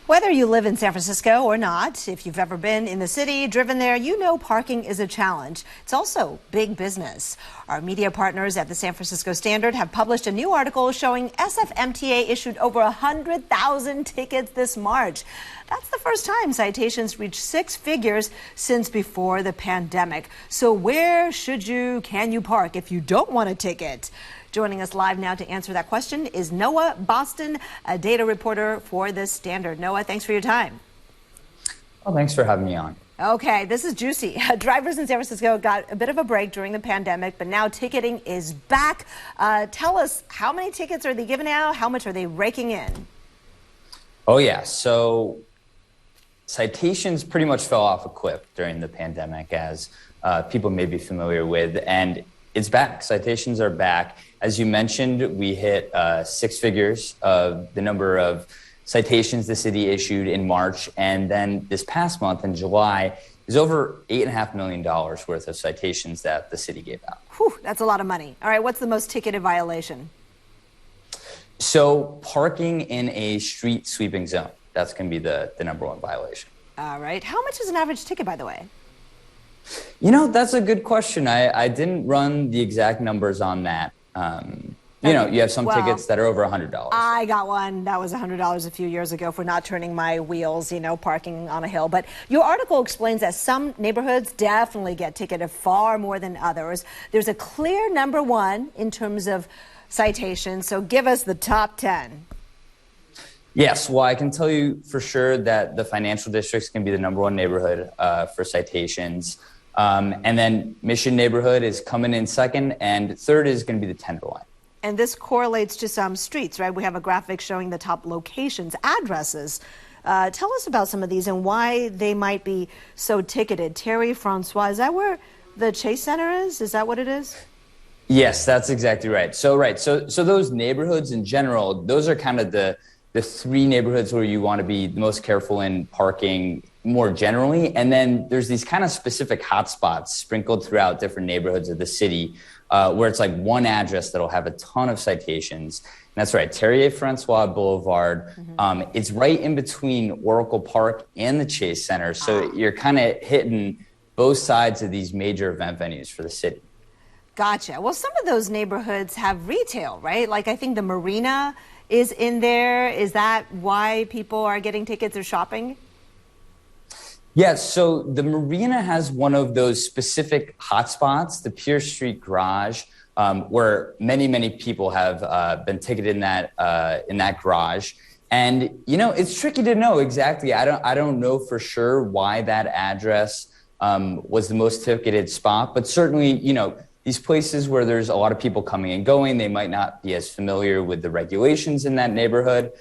Whether you live in San Francisco or not, if you've ever been in the city, driven there, you know parking is a challenge. It's also big business. Our media partners at the San Francisco Standard have published a new article showing SFMTA issued over 100,000 tickets this March. That's the first time citations reached six figures since before the pandemic. So where can you park if you don't want a ticket? Joining us live now to answer that question is Noah Baustin, a data reporter for the Standard. Noah, thanks for your time. Well, thanks for having me on. Okay, this is juicy. Drivers in San Francisco got a bit of a break during the pandemic, but now ticketing is back. Tell us, how many tickets are they giving out? How much are they raking in? Oh, yeah. So citations pretty much fell off a cliff during the pandemic, as people may be familiar with, and it's back. Citations are back. As you mentioned, we hit six figures of the number of citations the city issued in March. And then this past month in July is over $8.5 million worth of citations that the city gave out. Whew, that's a lot of money. All right, what's the most ticketed violation? So parking in a street sweeping zone, that's going to be the number one violation. All right. How much is an average ticket, by the way? You know, that's a good question. I didn't run the exact numbers on that. You know, you have some tickets that are over $100. I got one that was $100 a few years ago for not turning my wheels, parking on a hill. But your article explains that some neighborhoods definitely get ticketed far more than others. There's a clear number one in terms of citations. So give us the top 10. Yes, well, I can tell you for sure that the financial districts can be the number one neighborhood for citations. And then Mission neighborhood is coming in second, and third is going to be the Tenderloin. And this correlates to some streets, right? We have a graphic showing the top locations, addresses. Tell us about some of these and why they might be so ticketed. Terry Francois, is that where the Chase Center is? Is that what it is? Yes, that's exactly right. So those neighborhoods in general, those are kind of the three neighborhoods where you want to be the most careful in parking more generally. And then there's these kind of specific hotspots sprinkled throughout different neighborhoods of the city where it's like one address that'll have a ton of citations. And that's right, Terry Francois Boulevard. It's right in between Oracle Park and the Chase Center. So you're kind of hitting both sides of these major event venues for the city. Gotcha. Well, some of those neighborhoods have retail, right? Like I think the Marina is in there. Is that why people are getting tickets or shopping? Yes, so the Marina has one of those specific hotspots, the Pierce Street Garage, where many people have been ticketed in that garage. And it's tricky to know exactly. I don't know for sure why that address was the most ticketed spot, but certainly these places where there's a lot of people coming and going, they might not be as familiar with the regulations in that neighborhood.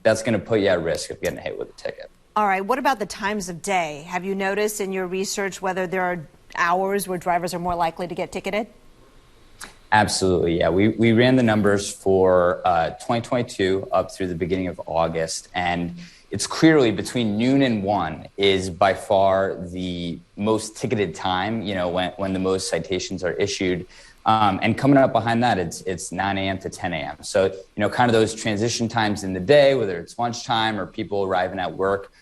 That's going to put you at risk of getting hit with a ticket. All right. What about the times of day? Have you noticed in your research whether there are hours where drivers are more likely to get ticketed? Absolutely. Yeah. We ran the numbers for 2022 up through the beginning of August, and it's clearly between noon and 1 is by far the most ticketed time, when the most citations are issued. And coming up behind that, it's 9 a.m. to 10 a.m. So, kind of those transition times in the day, whether it's lunchtime or people arriving at work,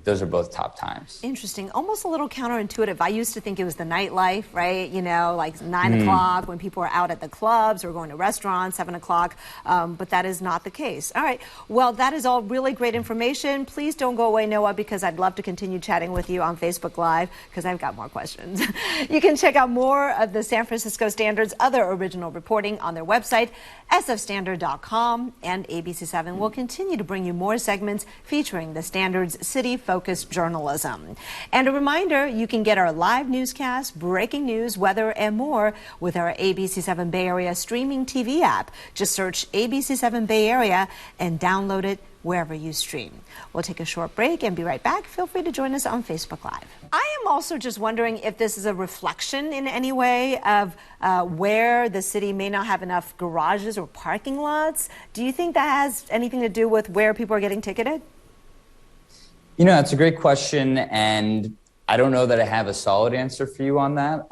those are both top times. Interesting. Almost a little counterintuitive. I used to think it was the nightlife, right? Like 9 o'clock when people are out at the clubs or going to restaurants, 7 o'clock. But that is not the case. All right. Well, that is all really great information. Please don't go away, Noah, because I'd love to continue chatting with you on Facebook Live because I've got more questions. You can check out more of the San Francisco Standard's other original reporting on their website, sfstandard.com, and ABC7 will continue to bring you more segments featuring the Standard's city-focused journalism. And a reminder, you can get our live newscast, breaking news, weather, and more with our ABC7 Bay Area streaming TV app. Just search ABC7 Bay Area and download it wherever you stream. We'll take a short break and be right back. Feel free to join us on Facebook Live. I am also just wondering if this is a reflection in any way of where the city may not have enough garages or parking lots. Do you think that has anything to do with where people are getting ticketed? That's a great question, and I don't know that I have a solid answer for you on that.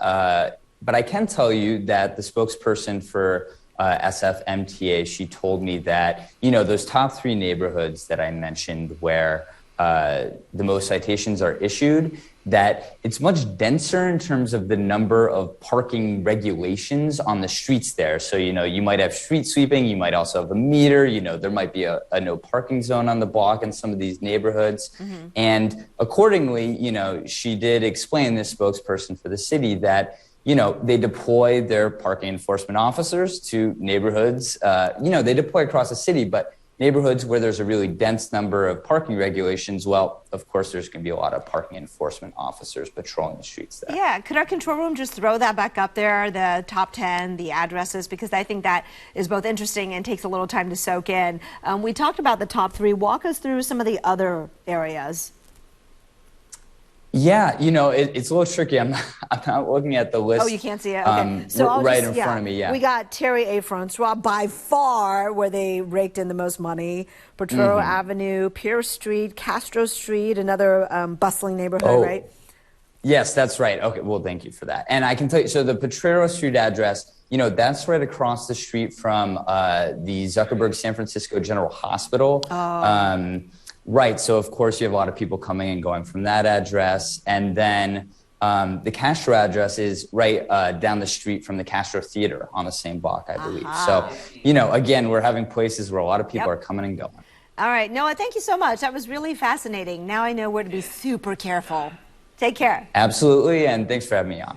But I can tell you that the spokesperson for SFMTA, she told me that, those top 3 neighborhoods that I mentioned where the most citations are issued, that it's much denser in terms of the number of parking regulations on the streets there. So, you might have street sweeping, you might also have a meter, there might be a no parking zone on the block in some of these neighborhoods. Mm-hmm. And accordingly, she did explain, this spokesperson for the city, that they deploy their parking enforcement officers to neighborhoods. They deploy across the city, but neighborhoods where there's a really dense number of parking regulations, well, of course, there's going to be a lot of parking enforcement officers patrolling the streets there. Yeah, could our control room just throw that back up there, the top 10, the addresses, because I think that is both interesting and takes a little time to soak in. We talked about the top 3. Walk us through some of the other areas. Yeah, it's a little tricky. I'm not looking at the list. Oh, you can't see it? Okay. So right in front of me, yeah. We got Terry A. Francois, by far where they raked in the most money. Potrero Avenue, Pierce Street, Castro Street, another bustling neighborhood, right? Yes, that's right. Okay, well, thank you for that. And I can tell you, so the Potrero Street address, that's right across the street from the Zuckerberg San Francisco General Hospital. Oh. Right. So, of course, you have a lot of people coming and going from that address. And then the Castro address is right down the street from the Castro Theater on the same block, I believe. So, again, we're having places where a lot of people are coming and going. All right. Noah, thank you so much. That was really fascinating. Now I know where to be super careful. Take care. Absolutely. And thanks for having me on.